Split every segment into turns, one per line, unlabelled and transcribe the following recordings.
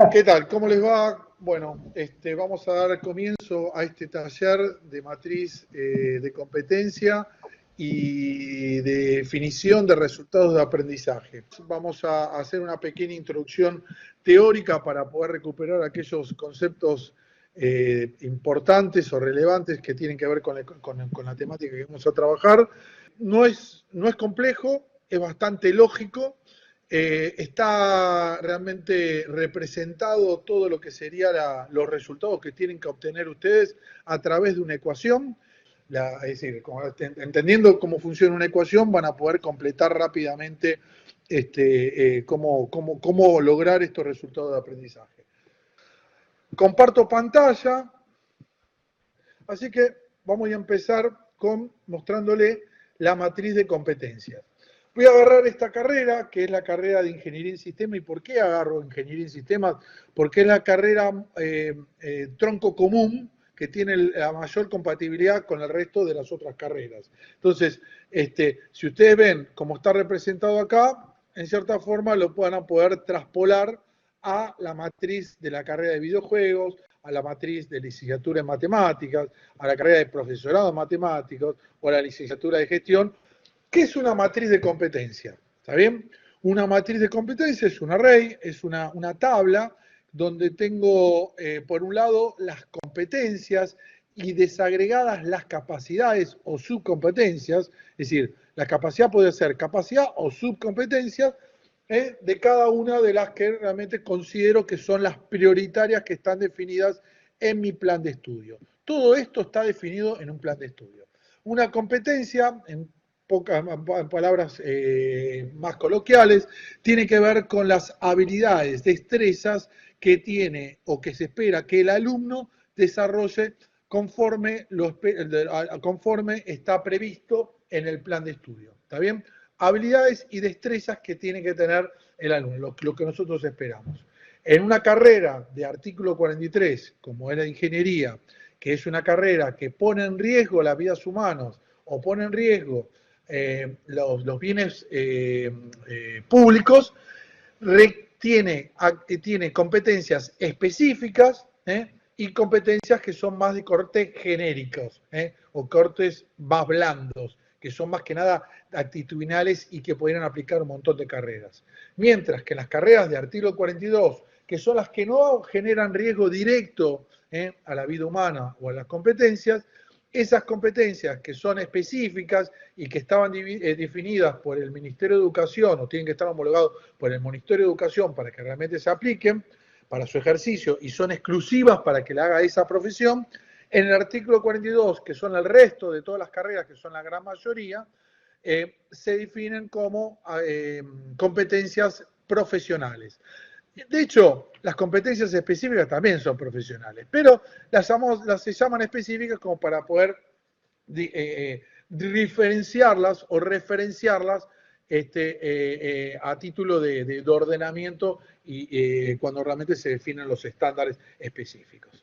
¿Qué tal? ¿Cómo les va? Bueno, vamos a dar comienzo a este taller de matriz de competencia y de definición de resultados de aprendizaje. Vamos a hacer una pequeña introducción teórica para poder recuperar aquellos conceptos importantes o relevantes que tienen que ver con la temática que vamos a trabajar. No es complejo, es bastante lógico. Está realmente representado todo lo que serían los resultados que tienen que obtener ustedes a través de una ecuación. Es decir, entendiendo cómo funciona una ecuación, van a poder completar rápidamente cómo lograr estos resultados de aprendizaje. Comparto pantalla, así que vamos a empezar mostrándole la matriz de competencias. Voy a agarrar esta carrera, que es la carrera de Ingeniería en Sistemas. ¿Y por qué agarro Ingeniería en Sistemas? Porque es la carrera tronco común que tiene la mayor compatibilidad con el resto de las otras carreras. Entonces, si ustedes ven cómo está representado acá, en cierta forma lo van a poder traspolar a la matriz de la carrera de videojuegos, a la matriz de licenciatura en matemáticas, a la carrera de profesorado en matemáticos o a la licenciatura de gestión. ¿Qué es una matriz de competencia? ¿Está bien? Una matriz de competencia es un array, es una tabla donde tengo, por un lado, las competencias y desagregadas las capacidades o subcompetencias, es decir, la capacidad puede ser capacidad o subcompetencias de cada una de las que realmente considero que son las prioritarias que están definidas en mi plan de estudio. Todo esto está definido en un plan de estudio. Una competencia, en palabras más coloquiales, tiene que ver con las habilidades, destrezas que tiene o que se espera que el alumno desarrolle conforme está previsto en el plan de estudio. ¿Está bien? Habilidades y destrezas que tiene que tener el alumno, lo que nosotros esperamos. En una carrera de artículo 43, como es la ingeniería, que es una carrera que pone en riesgo las vidas humanas o pone en riesgo los bienes públicos, tiene competencias específicas y competencias que son más de corte genéricos o cortes más blandos, que son más que nada actitudinales y que podrían aplicar un montón de carreras. Mientras que las carreras de artículo 42, que son las que no generan riesgo directo a la vida humana o a las competencias, esas competencias que son específicas y que estaban definidas por el Ministerio de Educación o tienen que estar homologados por el Ministerio de Educación para que realmente se apliquen para su ejercicio y son exclusivas para que le haga esa profesión, en el artículo 42, que son el resto de todas las carreras, que son la gran mayoría, se definen como competencias profesionales. De hecho, las competencias específicas también son profesionales, pero se llaman específicas como para poder diferenciarlas o referenciarlas a título de ordenamiento y cuando realmente se definen los estándares específicos.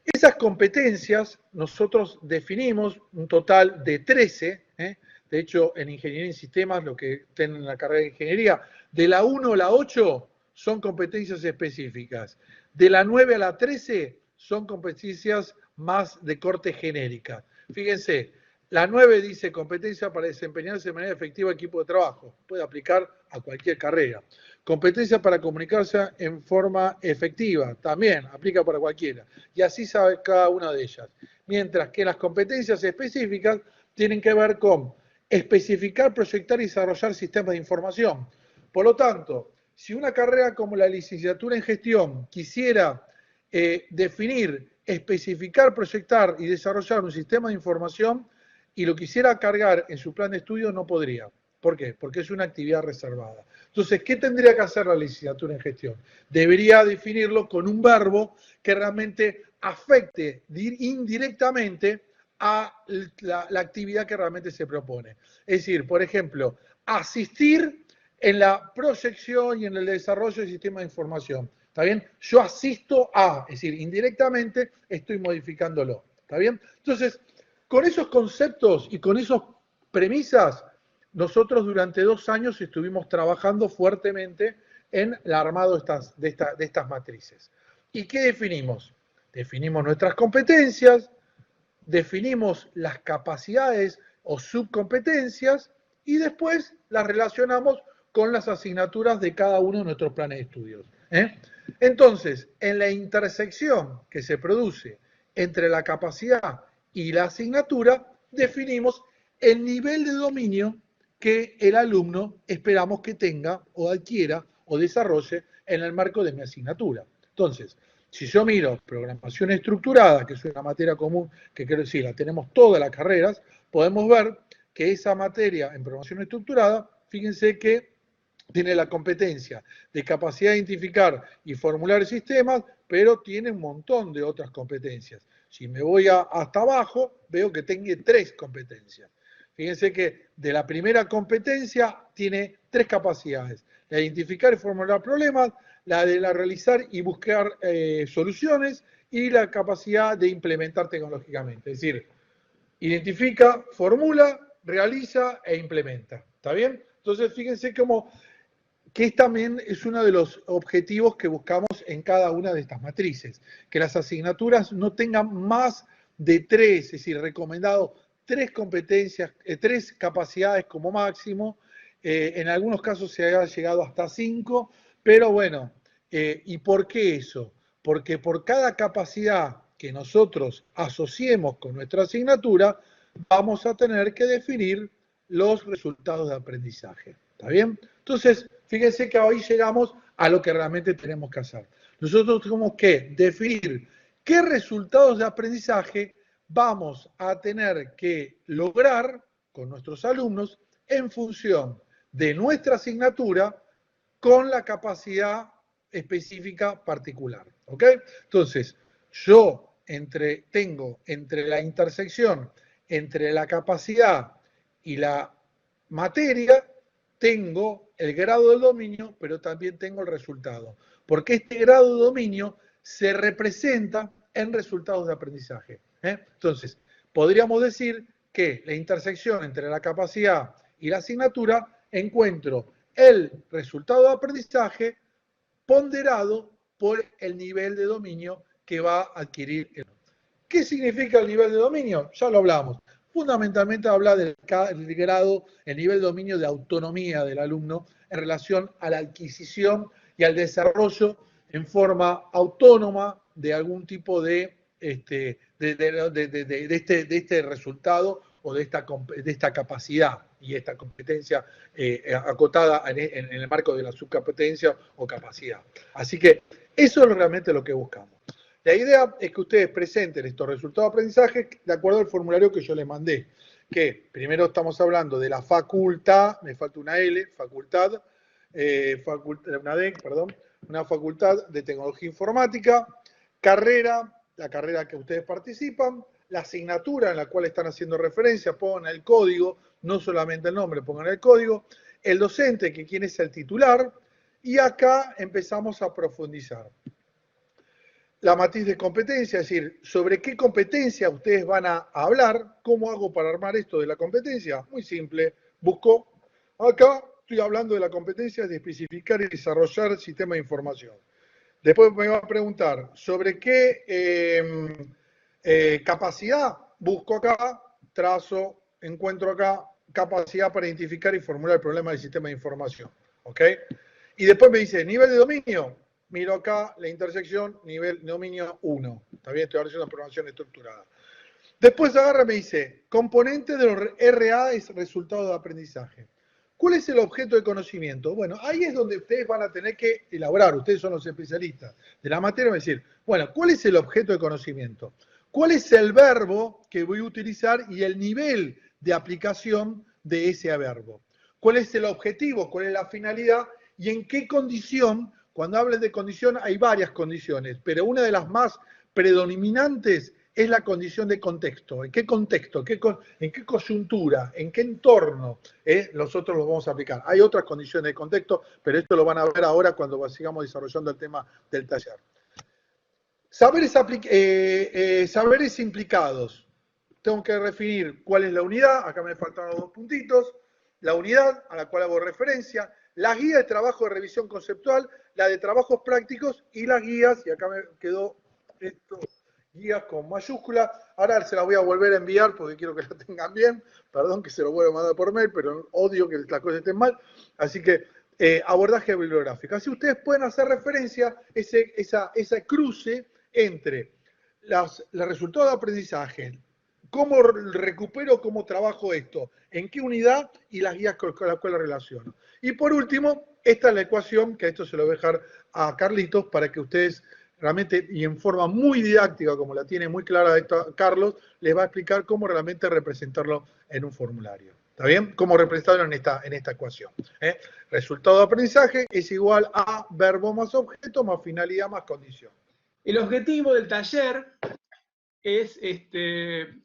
Esas competencias nosotros definimos un total de 13, de hecho en Ingeniería en Sistemas, lo que tienen en la carrera de Ingeniería, de la 1 a la 8 son competencias específicas, de la 9 a la 13 son competencias más de corte genérica. Fíjense, la 9 dice competencia para desempeñarse de manera efectiva equipo de trabajo, puede aplicar a cualquier carrera. Competencia para comunicarse en forma efectiva, también aplica para cualquiera. Y así sabe cada una de ellas. Mientras que las competencias específicas tienen que ver con especificar, proyectar y desarrollar sistemas de información. Por lo tanto, si una carrera como la licenciatura en gestión quisiera definir, especificar, proyectar y desarrollar un sistema de información y lo quisiera cargar en su plan de estudio, no podría. ¿Por qué? Porque es una actividad reservada. Entonces, ¿qué tendría que hacer la licenciatura en gestión? Debería definirlo con un verbo que realmente afecte indirectamente a la actividad que realmente se propone. Es decir, por ejemplo, asistir en la proyección y en el desarrollo del sistema de información. ¿Está bien? Yo asisto a, es decir, indirectamente estoy modificándolo. ¿Está bien? Entonces, con esos conceptos y con esas premisas, nosotros durante 2 años estuvimos trabajando fuertemente en el armado de estas matrices. ¿Y qué definimos? Definimos nuestras competencias, definimos las capacidades o subcompetencias y después las relacionamos con las asignaturas de cada uno de nuestros planes de estudios. Entonces, en la intersección que se produce entre la capacidad y la asignatura, definimos el nivel de dominio que el alumno esperamos que tenga o adquiera o desarrolle en el marco de mi asignatura. Entonces, si yo miro programación estructurada, que es una materia común, que quiero decir, la tenemos todas las carreras, podemos ver que esa materia en programación estructurada, fíjense que tiene la competencia de capacidad de identificar y formular sistemas, pero tiene un montón de otras competencias. Si me voy hasta abajo, veo que tiene 3 competencias. Fíjense que de la primera competencia tiene 3 capacidades. La de identificar y formular problemas, la de realizar y buscar soluciones y la capacidad de implementar tecnológicamente. Es decir, identifica, formula, realiza e implementa. ¿Está bien? Entonces, fíjense cómo que también es uno de los objetivos que buscamos en cada una de estas matrices, que las asignaturas no tengan más de 3, es decir, recomendado 3 competencias, 3 capacidades como máximo, en algunos casos se ha llegado hasta 5, pero bueno, ¿y por qué eso? Porque por cada capacidad que nosotros asociemos con nuestra asignatura, vamos a tener que definir los resultados de aprendizaje. ¿Está bien? Entonces, fíjense que hoy llegamos a lo que realmente tenemos que hacer. Nosotros tenemos que definir qué resultados de aprendizaje vamos a tener que lograr con nuestros alumnos en función de nuestra asignatura con la capacidad específica particular. ¿Ok? Entonces, yo tengo entre la intersección entre la capacidad y la materia, tengo el grado de dominio, pero también tengo el resultado. Porque este grado de dominio se representa en resultados de aprendizaje. Entonces, podríamos decir que la intersección entre la capacidad y la asignatura encuentro el resultado de aprendizaje ponderado por el nivel de dominio que va a adquirir el alumno. ¿Qué significa el nivel de dominio? Ya lo hablamos. Fundamentalmente habla del grado, el nivel de dominio de autonomía del alumno en relación a la adquisición y al desarrollo en forma autónoma de algún tipo de este resultado o de esta capacidad y esta competencia acotada en el marco de la subcompetencia o capacidad. Así que eso es realmente lo que buscamos. La idea es que ustedes presenten estos resultados de aprendizaje de acuerdo al formulario que yo les mandé, que primero estamos hablando de la facultad, me falta una L, facultad, una D, perdón, una facultad de tecnología informática, carrera, la carrera que ustedes participan, la asignatura en la cual están haciendo referencia, pongan el código, no solamente el nombre, pongan el código, el docente, que quién es el titular, y acá empezamos a profundizar. La matriz de competencia, es decir, sobre qué competencia ustedes van a hablar, cómo hago para armar esto de la competencia. Muy simple, busco, acá estoy hablando de la competencia de especificar y desarrollar sistemas de información. Después me va a preguntar sobre qué capacidad, busco acá, trazo, encuentro acá, capacidad para identificar y formular el problema del sistema de información. ¿Ok? Y después me dice, nivel de dominio, miro acá la intersección, nivel de dominio 1. Está bien, estoy haciendo programación estructurada. Después agarra y me dice, componente de los RA es resultado de aprendizaje. ¿Cuál es el objeto de conocimiento? Bueno, ahí es donde ustedes van a tener que elaborar, ustedes son los especialistas de la materia, van a decir, bueno, ¿cuál es el objeto de conocimiento? ¿Cuál es el verbo que voy a utilizar y el nivel de aplicación de ese verbo? ¿Cuál es el objetivo? ¿Cuál es la finalidad? ¿Y en qué condición? Cuando hables de condición hay varias condiciones, pero una de las más predominantes es la condición de contexto. ¿En qué contexto? ¿En qué coyuntura? ¿En qué entorno? Nosotros lo vamos a aplicar. Hay otras condiciones de contexto, pero esto lo van a ver ahora cuando sigamos desarrollando el tema del taller. Saberes implicados. Tengo que definir cuál es la unidad. Acá me faltaron 2 puntitos. La unidad a la cual hago referencia. las guías de trabajo de revisión conceptual, la de trabajos prácticos y las guías, y acá me quedó esto, guías con mayúscula. Ahora se las voy a volver a enviar porque quiero que lo tengan bien. Perdón que se lo vuelva a mandar por mail, pero odio que las cosas estén mal. Así que abordaje bibliográfico. Así ustedes pueden hacer referencia a ese cruce entre los resultados de aprendizaje, cómo recupero, cómo trabajo esto, en qué unidad y las guías con las cuales relaciono. Y por último, esta es la ecuación, que esto se lo voy a dejar a Carlitos para que ustedes realmente, y en forma muy didáctica, como la tiene muy clara Carlos, les va a explicar cómo realmente representarlo en un formulario. ¿Está bien? Cómo representarlo en esta ecuación. Resultado de aprendizaje es igual a verbo más objeto más finalidad más condición.
El objetivo del taller es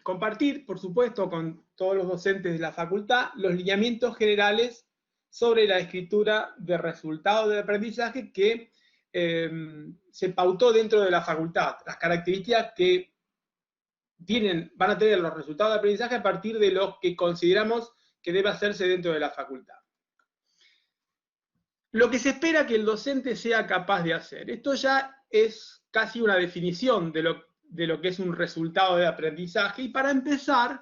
compartir, por supuesto, con todos los docentes de la facultad, los lineamientos generales sobre la escritura de resultados de aprendizaje que se pautó dentro de la facultad, las características que van a tener los resultados de aprendizaje a partir de lo que consideramos que debe hacerse dentro de la facultad. Lo que se espera que el docente sea capaz de hacer. Esto ya es casi una definición de lo que es un resultado de aprendizaje, y para empezar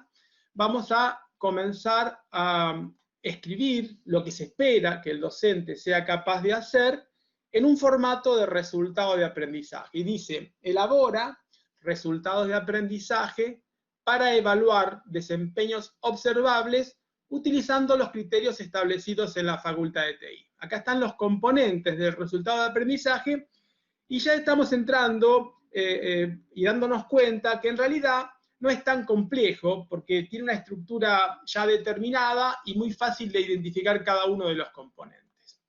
vamos a comenzar a escribir lo que se espera que el docente sea capaz de hacer en un formato de resultado de aprendizaje. Y dice, elabora resultados de aprendizaje para evaluar desempeños observables utilizando los criterios establecidos en la Facultad de TI. Acá están los componentes del resultado de aprendizaje, y ya estamos entrando y dándonos cuenta que en realidad no es tan complejo, porque tiene una estructura ya determinada y muy fácil de identificar cada uno de los componentes.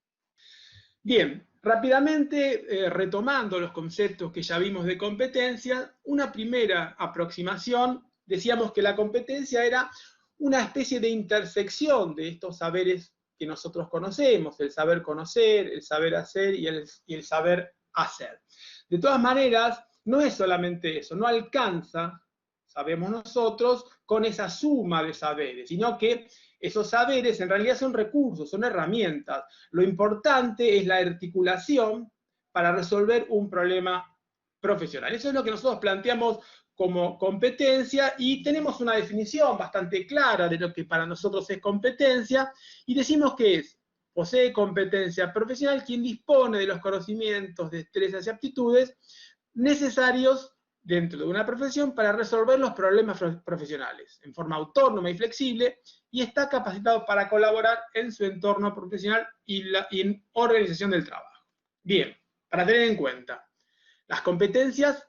Bien, rápidamente, retomando los conceptos que ya vimos de competencia, una primera aproximación, decíamos que la competencia era una especie de intersección de estos saberes que nosotros conocemos, el saber conocer, el saber hacer y el saber hacer. De todas maneras, no es solamente eso, no alcanza, sabemos nosotros, con esa suma de saberes, sino que esos saberes en realidad son recursos, son herramientas. Lo importante es la articulación para resolver un problema profesional. Eso es lo que nosotros planteamos como competencia, y tenemos una definición bastante clara de lo que para nosotros es competencia, y decimos que posee competencia profesional quien dispone de los conocimientos, destrezas y aptitudes necesarios dentro de una profesión para resolver los problemas profesionales en forma autónoma y flexible, y está capacitado para colaborar en su entorno profesional y en organización del trabajo. Bien, para tener en cuenta, las competencias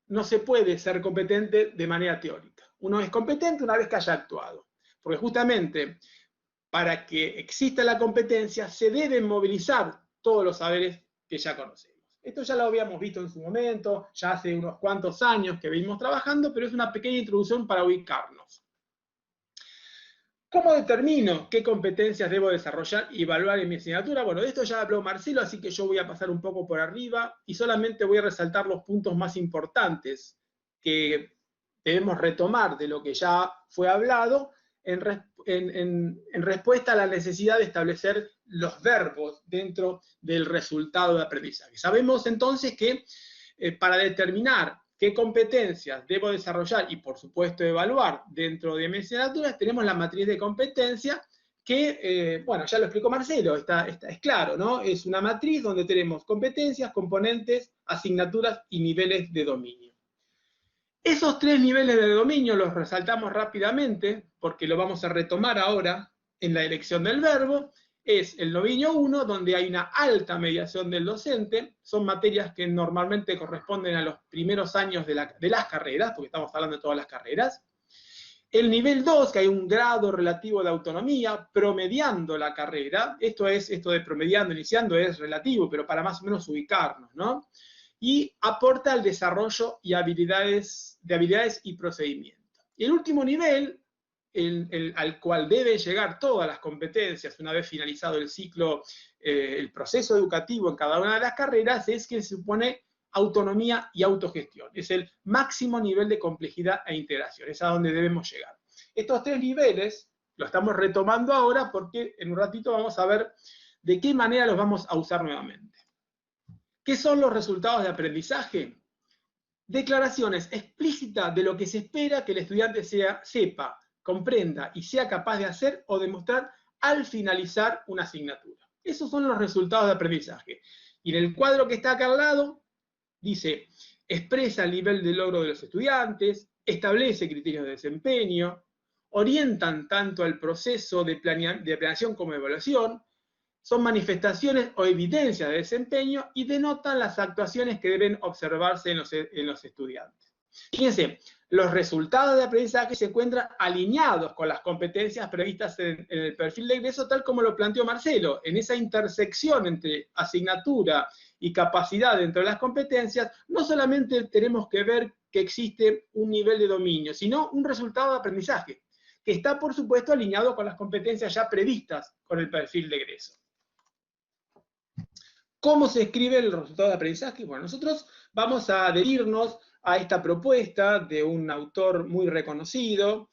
no se puede ser competente de manera teórica. Uno es competente una vez que haya actuado, porque justamente para que exista la competencia se deben movilizar todos los saberes que ya conocemos. Esto ya lo habíamos visto en su momento, ya hace unos cuantos años que venimos trabajando, pero es una pequeña introducción para ubicarnos. ¿Cómo determino qué competencias debo desarrollar y evaluar en mi asignatura? Bueno, de esto ya habló Marcelo, así que yo voy a pasar un poco por arriba y solamente voy a resaltar los puntos más importantes que debemos retomar de lo que ya fue hablado en respuesta a la necesidad de establecer los verbos dentro del resultado de aprendizaje. Sabemos entonces que para determinar qué competencias debo desarrollar y, por supuesto, evaluar dentro de mis asignaturas, tenemos la matriz de competencia que, bueno, ya lo explicó Marcelo, es claro, ¿no? Es una matriz donde tenemos competencias, componentes, asignaturas y niveles de dominio. Esos tres niveles de dominio los resaltamos rápidamente, porque lo vamos a retomar ahora en la elección del verbo. Es el dominio 1, donde hay una alta mediación del docente, son materias que normalmente corresponden a los primeros años de las carreras, porque estamos hablando de todas las carreras. El nivel 2, que hay un grado relativo de autonomía, promediando la carrera. Esto de promediando, iniciando, es relativo, pero para más o menos ubicarnos, ¿no? Y aporta al desarrollo y de habilidades y procedimientos. Y el último nivel, al cual deben llegar todas las competencias una vez finalizado el ciclo, el proceso educativo en cada una de las carreras, es que supone autonomía y autogestión. Es el máximo nivel de complejidad e integración, es a donde debemos llegar. Estos tres niveles lo estamos retomando ahora porque en un ratito vamos a ver de qué manera los vamos a usar nuevamente. ¿Qué son los resultados de aprendizaje? Declaraciones explícitas de lo que se espera que el estudiante sepa, comprenda y sea capaz de hacer o demostrar al finalizar una asignatura. Esos son los resultados de aprendizaje. Y en el cuadro que está acá al lado, dice, expresa el nivel de logro de los estudiantes, establece criterios de desempeño, orientan tanto al proceso de planeación como evaluación, son manifestaciones o evidencias de desempeño y denotan las actuaciones que deben observarse en los estudiantes. Fíjense, los resultados de aprendizaje se encuentran alineados con las competencias previstas en el perfil de egreso, tal como lo planteó Marcelo. En esa intersección entre asignatura y capacidad dentro de las competencias, no solamente tenemos que ver que existe un nivel de dominio, sino un resultado de aprendizaje, que está, por supuesto, alineado con las competencias ya previstas con el perfil de egreso. ¿Cómo se escribe el resultado de aprendizaje? Bueno, nosotros vamos a adherirnos a esta propuesta de un autor muy reconocido,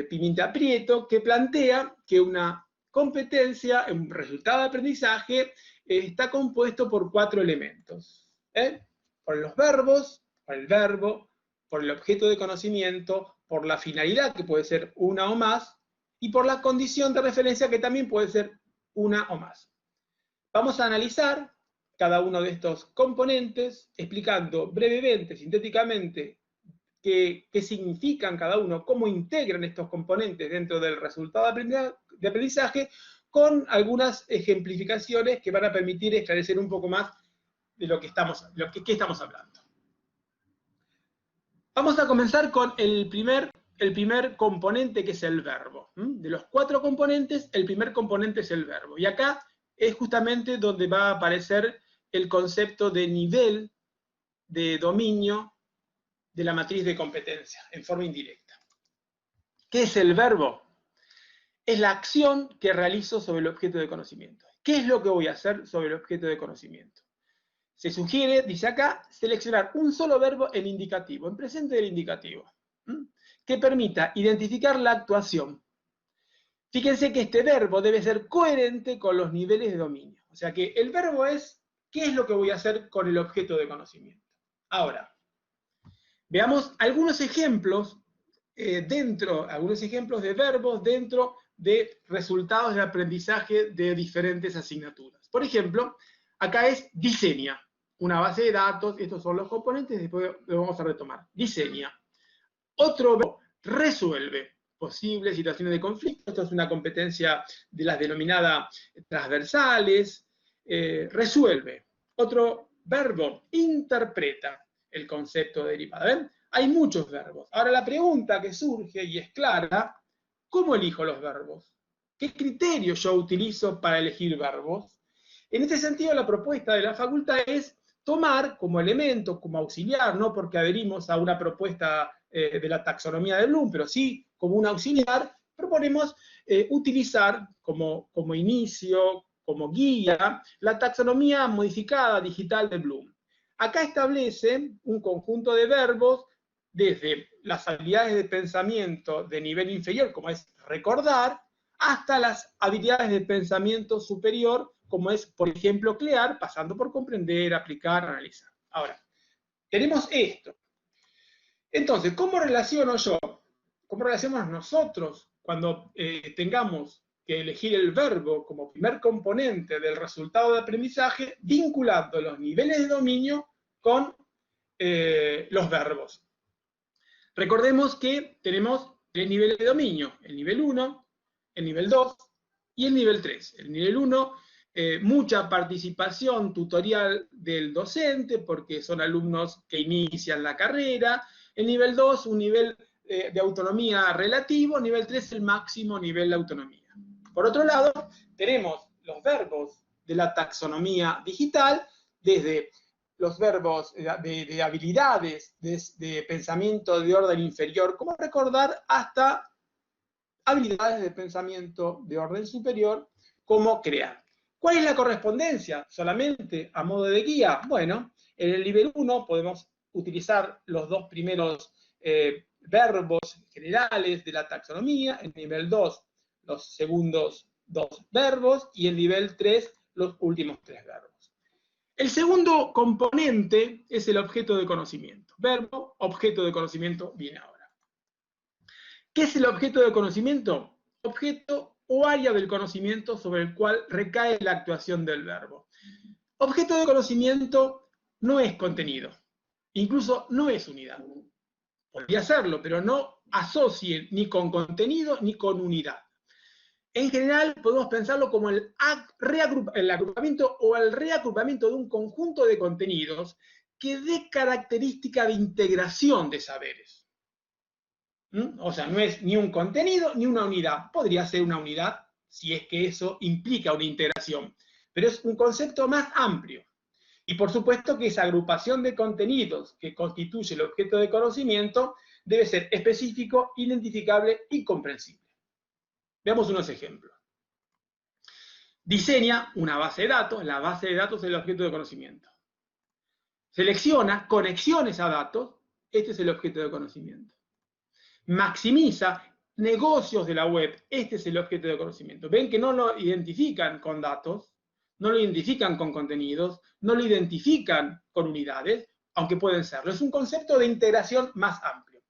Pimenta Prieto, que plantea que una competencia, un resultado de aprendizaje, está compuesto por 4 elementos. Por los verbos, por el verbo, por el objeto de conocimiento, por la finalidad, que puede ser una o más, y por la condición de referencia, que también puede ser una o más. Vamos a analizar cada uno de estos componentes, explicando brevemente, sintéticamente, qué significan cada uno, cómo integran estos componentes dentro del resultado de aprendizaje, con algunas ejemplificaciones que van a permitir esclarecer un poco más de lo que estamos hablando. Vamos a comenzar con el primer componente, que es el verbo. De los 4 componentes, el primer componente es el verbo. Y acá es justamente donde va a aparecer el concepto de nivel de dominio de la matriz de competencia, en forma indirecta. ¿Qué es el verbo? Es la acción que realizo sobre el objeto de conocimiento. ¿Qué es lo que voy a hacer sobre el objeto de conocimiento? Se sugiere, dice acá, seleccionar un solo verbo en indicativo, en presente del indicativo, que permita identificar la actuación. Fíjense que este verbo debe ser coherente con los niveles de dominio. O sea que el verbo es, ¿qué es lo que voy a hacer con el objeto de conocimiento? Ahora, veamos algunos ejemplos algunos ejemplos de verbos dentro de resultados de aprendizaje de diferentes asignaturas. Por ejemplo, acá es diseña, una base de datos, estos son los componentes, después lo vamos a retomar. Diseña. Otro verbo, resuelve posibles situaciones de conflicto. Esto es una competencia de las denominadas transversales. Resuelve. Otro verbo, interpreta el concepto de derivada. ¿Ven? Hay muchos verbos. Ahora la pregunta que surge, y es clara, ¿cómo elijo los verbos? ¿Qué criterio yo utilizo para elegir verbos? En este sentido, la propuesta de la facultad es tomar como elemento, como auxiliar, no porque adherimos a una propuesta de la taxonomía de Bloom, pero sí como un auxiliar, proponemos utilizar como inicio, como guía, la taxonomía modificada digital de Bloom. Acá establece un conjunto de verbos desde las habilidades de pensamiento de nivel inferior, como es recordar, hasta las habilidades de pensamiento superior, como es, por ejemplo, crear, pasando por comprender, aplicar, analizar. Ahora, tenemos esto. Entonces, ¿cómo relaciono yo? ¿Cómo relacionamos nosotros cuando tengamos que elegir el verbo como primer componente del resultado de aprendizaje, vinculando los niveles de dominio con los verbos? Recordemos que tenemos 3 niveles de dominio: el nivel 1, el nivel 2 y el nivel 3. El nivel 1, mucha participación tutorial del docente, porque son alumnos que inician la carrera. El nivel 2, un nivel de autonomía relativo. Nivel 3, el máximo nivel de autonomía. Por otro lado, tenemos los verbos de la taxonomía digital, desde los verbos de habilidades, de pensamiento de orden inferior, como recordar, hasta habilidades de pensamiento de orden superior, como crear. ¿Cuál es la correspondencia? Solamente a modo de guía. Bueno, en el nivel 1 podemos utilizar los 2 primeros verbos generales de la taxonomía. En el nivel 2, los segundos 2 verbos y el nivel 3 los últimos 3 verbos. El segundo componente es el objeto de conocimiento. Verbo, objeto de conocimiento viene ahora. ¿Qué es el objeto de conocimiento? Objeto o área del conocimiento sobre el cual recae la actuación del verbo. Objeto de conocimiento no es contenido, incluso no es unidad. Podría serlo, pero no asocie ni con contenido ni con unidad. En general, podemos pensarlo como el agrupamiento o el reagrupamiento de un conjunto de contenidos que dé característica de integración de saberes. O sea, no es ni un contenido ni una unidad. Podría ser una unidad si es que eso implica una integración, pero es un concepto más amplio. Y por supuesto que esa agrupación de contenidos que constituye el objeto de conocimiento debe ser específico, identificable y comprensible. Veamos unos ejemplos. Diseña una base de datos, la base de datos es el objeto de conocimiento. Selecciona conexiones a datos, este es el objeto de conocimiento. Maximiza negocios de la web, este es el objeto de conocimiento. Ven que no lo identifican con datos, no lo identifican con contenidos, no lo identifican con unidades, aunque pueden serlo. Es un concepto de integración más amplio.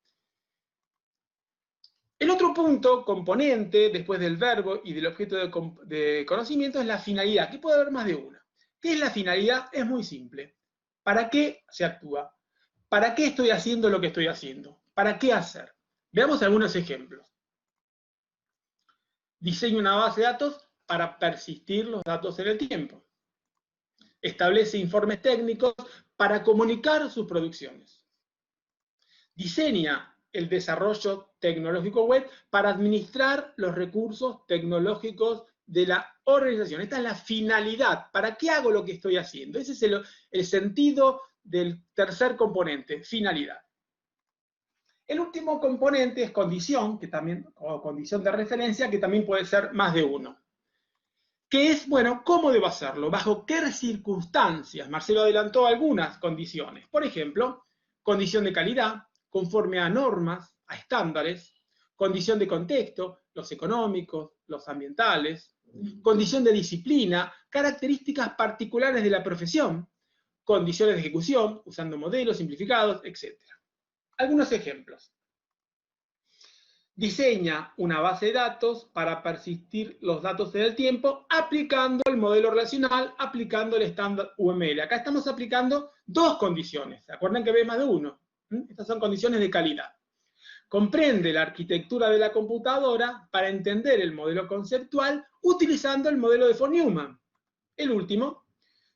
El otro punto, componente, después del verbo y del objeto de conocimiento, es la finalidad, que puede haber más de una. ¿Qué es la finalidad? Es muy simple. ¿Para qué se actúa? ¿Para qué estoy haciendo lo que estoy haciendo? ¿Para qué hacer? Veamos algunos ejemplos. Diseña una base de datos para persistir los datos en el tiempo. Establece informes técnicos para comunicar sus producciones. Diseña el desarrollo tecnológico web para administrar los recursos tecnológicos de la organización. Esta es la finalidad. ¿Para qué hago lo que estoy haciendo? Ese es el sentido del tercer componente, finalidad. El último componente es condición, que también, o condición de referencia, que también puede ser más de uno. Que es, bueno, ¿cómo debo hacerlo? ¿Bajo qué circunstancias? Marcelo adelantó algunas condiciones. Por ejemplo, condición de calidad, conforme a normas, a estándares, condición de contexto, los económicos, los ambientales, condición de disciplina, características particulares de la profesión, condiciones de ejecución, usando modelos simplificados, etc. Algunos ejemplos. Diseña una base de datos para persistir los datos en el tiempo aplicando el modelo relacional, aplicando el estándar UML. Acá estamos aplicando dos condiciones. ¿Se acuerdan que ve más de uno? Estas son condiciones de calidad. Comprende la arquitectura de la computadora para entender el modelo conceptual utilizando el modelo de von Neumann. El último,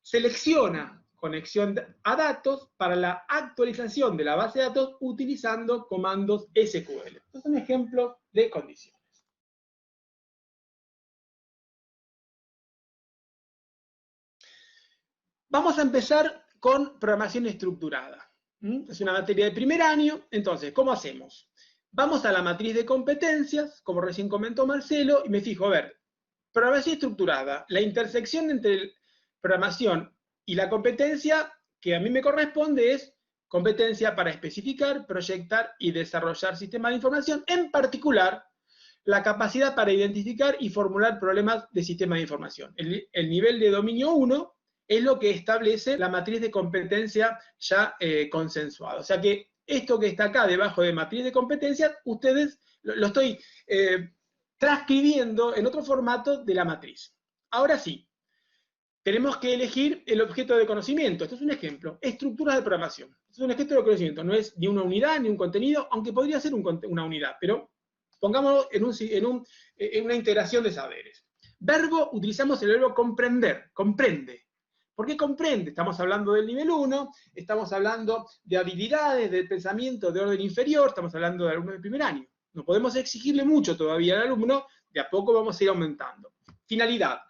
selecciona conexión a datos para la actualización de la base de datos utilizando comandos SQL. Estos son ejemplos de condiciones. Vamos a empezar con programación estructurada. Es una materia de primer año, entonces, ¿cómo hacemos? Vamos a la matriz de competencias, como recién comentó Marcelo, y me fijo, a ver, programación estructurada, la intersección entre programación y la competencia que a mí me corresponde es competencia para especificar, proyectar y desarrollar sistemas de información, en particular, la capacidad para identificar y formular problemas de sistemas de información. El nivel de dominio 1 es lo que establece la matriz de competencia ya consensuada. O sea que esto que está acá debajo de matriz de competencia, ustedes lo estoy transcribiendo en otro formato de la matriz. Ahora sí, tenemos que elegir el objeto de conocimiento. Esto es un ejemplo. Estructuras de programación. Esto es un objeto de conocimiento. No es ni una unidad ni un contenido, aunque podría ser una unidad, pero pongámoslo en una integración de saberes. Verbo, utilizamos el verbo comprender. Comprende. ¿Por qué comprende? Estamos hablando del nivel 1, estamos hablando de habilidades, del pensamiento de orden inferior, estamos hablando de alumnos de primer año. No podemos exigirle mucho todavía al alumno, de a poco vamos a ir aumentando. Finalidad.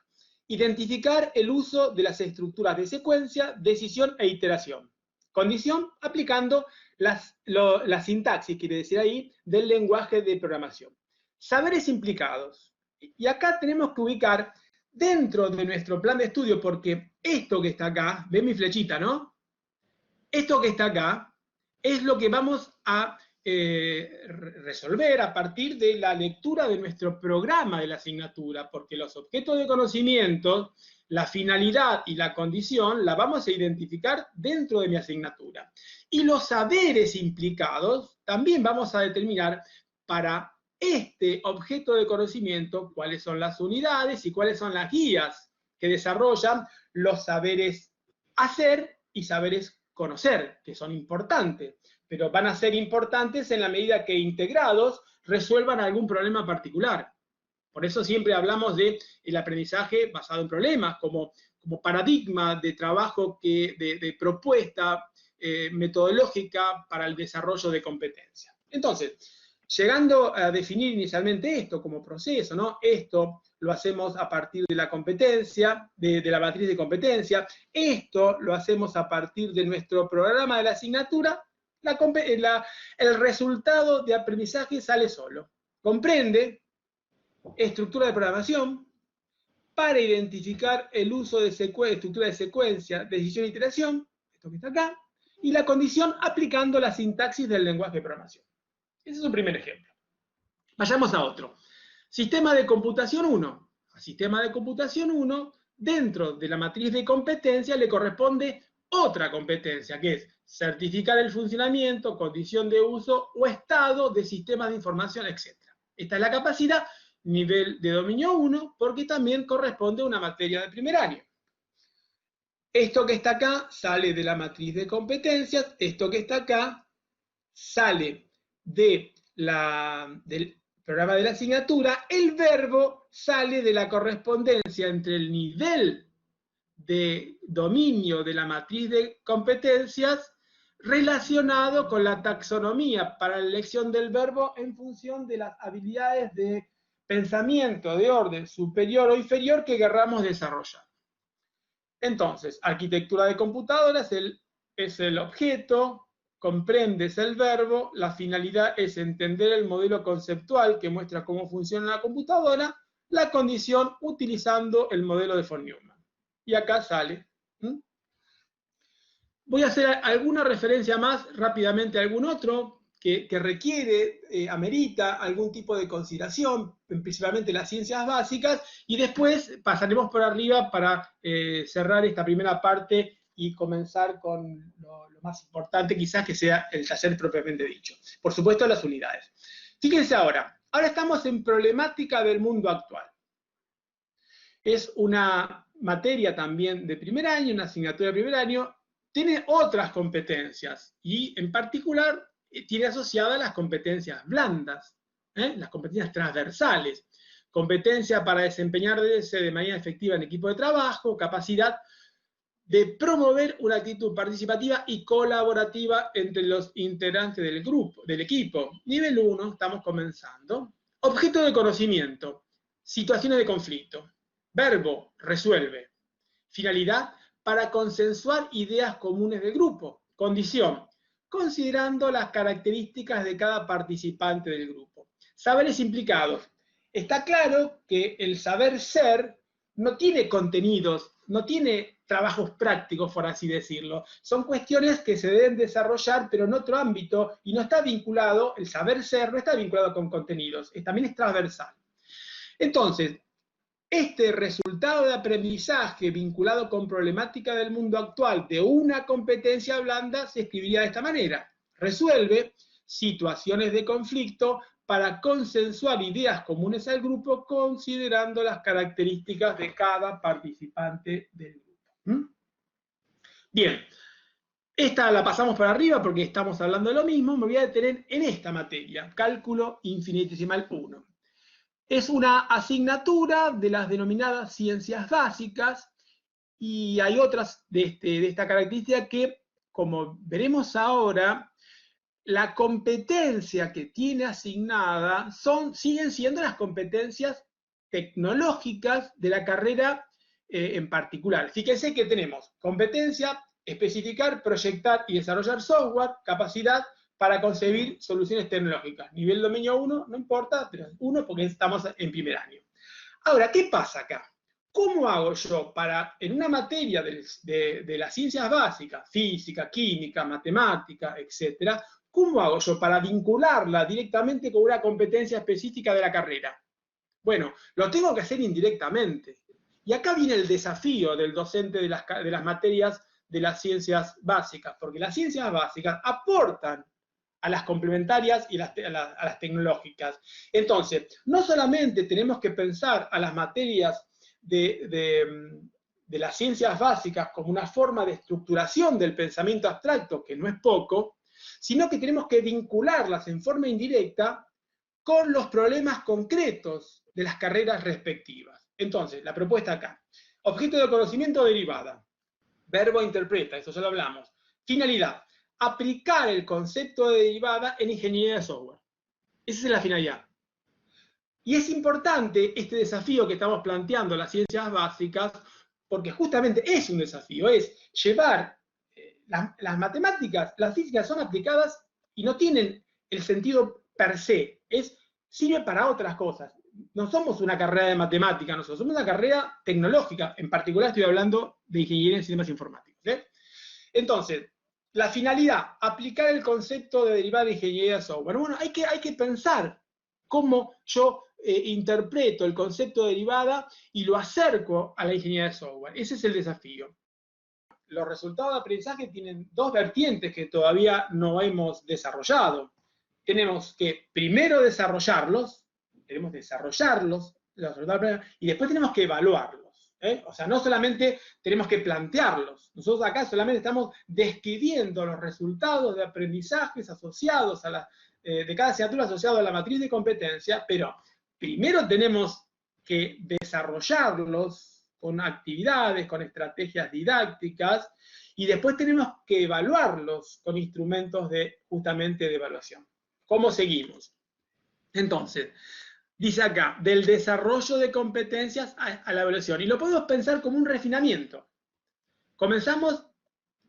Identificar el uso de las estructuras de secuencia, decisión e iteración. Condición, aplicando la sintaxis, quiere decir ahí, del lenguaje de programación. Saberes implicados. Y acá tenemos que ubicar dentro de nuestro plan de estudio, porque esto que está acá, ven mi flechita, ¿no? Esto que está acá es lo que vamos a resolver a partir de la lectura de nuestro programa de la asignatura, porque los objetos de conocimiento, la finalidad y la condición la vamos a identificar dentro de mi asignatura. Y los saberes implicados también vamos a determinar para este objeto de conocimiento cuáles son las unidades y cuáles son las guías que desarrollan los saberes hacer y saberes conocer, que son importantes, pero van a ser importantes en la medida que integrados resuelvan algún problema particular. Por eso siempre hablamos del aprendizaje basado en problemas, como paradigma de trabajo, de propuesta metodológica para el desarrollo de competencias. Entonces, llegando a definir inicialmente esto como proceso, ¿no? Esto lo hacemos a partir de la competencia, de la matriz de competencia, esto lo hacemos a partir de nuestro programa de la asignatura, el resultado de aprendizaje sale solo. Comprende estructura de programación para identificar el uso de estructura de secuencia, decisión e iteración, esto que está acá, y la condición aplicando la sintaxis del lenguaje de programación. Ese es un primer ejemplo. Vayamos a otro. Sistema de computación 1. Al sistema de computación 1, dentro de la matriz de competencia le corresponde otra competencia, que es certificar el funcionamiento, condición de uso o estado de sistemas de información, etc. Esta es la capacidad, nivel de dominio 1, porque también corresponde a una materia de primer año. Esto que está acá sale de la matriz de competencias, esto que está acá sale del programa de la asignatura, el verbo sale de la correspondencia entre el nivel de dominio de la matriz de competencias relacionado con la taxonomía para la elección del verbo en función de las habilidades de pensamiento de orden superior o inferior que querramos desarrollar. Entonces, arquitectura de computadoras es el objeto, comprendes el verbo, la finalidad es entender el modelo conceptual que muestra cómo funciona la computadora, la condición utilizando el modelo de von Neumann. Y acá sale. Voy a hacer alguna referencia más rápidamente a algún otro que requiere, amerita algún tipo de consideración, principalmente las ciencias básicas, y después pasaremos por arriba para cerrar esta primera parte y comenzar con lo más importante, quizás que sea el taller propiamente dicho. Por supuesto, las unidades. Fíjense ahora estamos en problemática del mundo actual. Es una materia también de primer año, una asignatura de primer año, tiene otras competencias y en particular tiene asociadas las competencias blandas, las competencias transversales, competencia para desempeñarse de manera efectiva en equipo de trabajo, capacidad de promover una actitud participativa y colaborativa entre los integrantes del grupo, del equipo. Nivel 1, estamos comenzando. Objeto de conocimiento, situaciones de conflicto. Verbo, resuelve. Finalidad, para consensuar ideas comunes del grupo. Condición, considerando las características de cada participante del grupo. Saberes implicados. Está claro que el saber ser no tiene contenidos, no tiene trabajos prácticos, por así decirlo. Son cuestiones que se deben desarrollar, pero en otro ámbito, y no está vinculado, el saber ser no está vinculado con contenidos, también es transversal. Entonces, este resultado de aprendizaje vinculado con problemática del mundo actual de una competencia blanda se escribiría de esta manera. Resuelve situaciones de conflicto para consensuar ideas comunes al grupo considerando las características de cada participante del grupo. Bien, esta la pasamos para arriba porque estamos hablando de lo mismo. Me voy a detener en esta materia, cálculo infinitesimal 1. Es una asignatura de las denominadas ciencias básicas y hay otras de esta característica que, como veremos ahora, la competencia que tiene asignada siguen siendo las competencias tecnológicas de la carrera en particular. Fíjense que tenemos competencia, especificar, proyectar y desarrollar software, capacidad para concebir soluciones tecnológicas. Nivel dominio 1, no importa, pero 1 porque estamos en primer año. Ahora, ¿qué pasa acá? ¿Cómo hago yo para, en una materia de las ciencias básicas, física, química, matemática, etcétera, ¿cómo hago yo para vincularla directamente con una competencia específica de la carrera? Bueno, lo tengo que hacer indirectamente. Y acá viene el desafío del docente de las materias de las ciencias básicas, porque las ciencias básicas aportan a las complementarias y a las tecnológicas. Entonces, no solamente tenemos que pensar a las materias de las ciencias básicas como una forma de estructuración del pensamiento abstracto, que no es poco, sino que tenemos que vincularlas en forma indirecta con los problemas concretos de las carreras respectivas. Entonces, la propuesta acá. Objeto de conocimiento derivada. Verbo interpreta, eso ya lo hablamos. Finalidad. Aplicar el concepto de derivada en ingeniería de software. Esa es la finalidad. Y es importante este desafío que estamos planteando las ciencias básicas, porque justamente es un desafío, es llevar las matemáticas, las físicas son aplicadas y no tienen el sentido per se, sirve para otras cosas. No somos una carrera de matemática, nosotros somos una carrera tecnológica, en particular estoy hablando de ingeniería en sistemas informáticos. Entonces, la finalidad, aplicar el concepto de derivada de ingeniería de software. Bueno, hay que pensar cómo yo interpreto el concepto de derivada y lo acerco a la ingeniería de software. Ese es el desafío. Los resultados de aprendizaje tienen dos vertientes que todavía no hemos desarrollado. Tenemos que primero desarrollarlos, y después tenemos que evaluarlos. O sea, no solamente tenemos que plantearlos, nosotros acá solamente estamos describiendo los resultados de aprendizajes asociados de cada asignatura asociado a la matriz de competencia, pero primero tenemos que desarrollarlos con actividades, con estrategias didácticas, y después tenemos que evaluarlos con instrumentos justamente de evaluación. ¿Cómo seguimos? Entonces, dice acá, del desarrollo de competencias a la evaluación. Y lo podemos pensar como un refinamiento. Comenzamos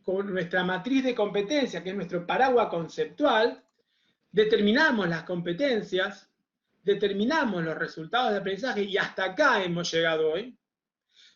con nuestra matriz de competencia, que es nuestro paraguas conceptual, determinamos las competencias, determinamos los resultados de aprendizaje, y hasta acá hemos llegado hoy.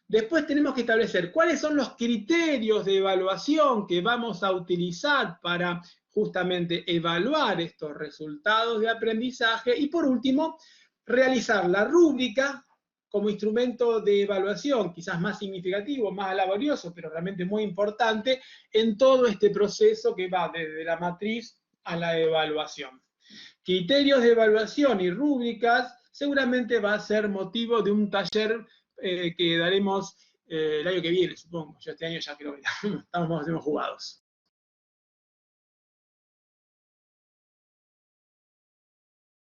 Después tenemos que establecer cuáles son los criterios de evaluación que vamos a utilizar para justamente evaluar estos resultados de aprendizaje. Y por último, realizar la rúbrica como instrumento de evaluación, quizás más significativo, más laborioso, pero realmente muy importante en todo este proceso que va desde la matriz a la evaluación. Criterios de evaluación y rúbricas seguramente va a ser motivo de un taller que daremos el año que viene, supongo. Yo este año ya creo que estamos más o menos jugados.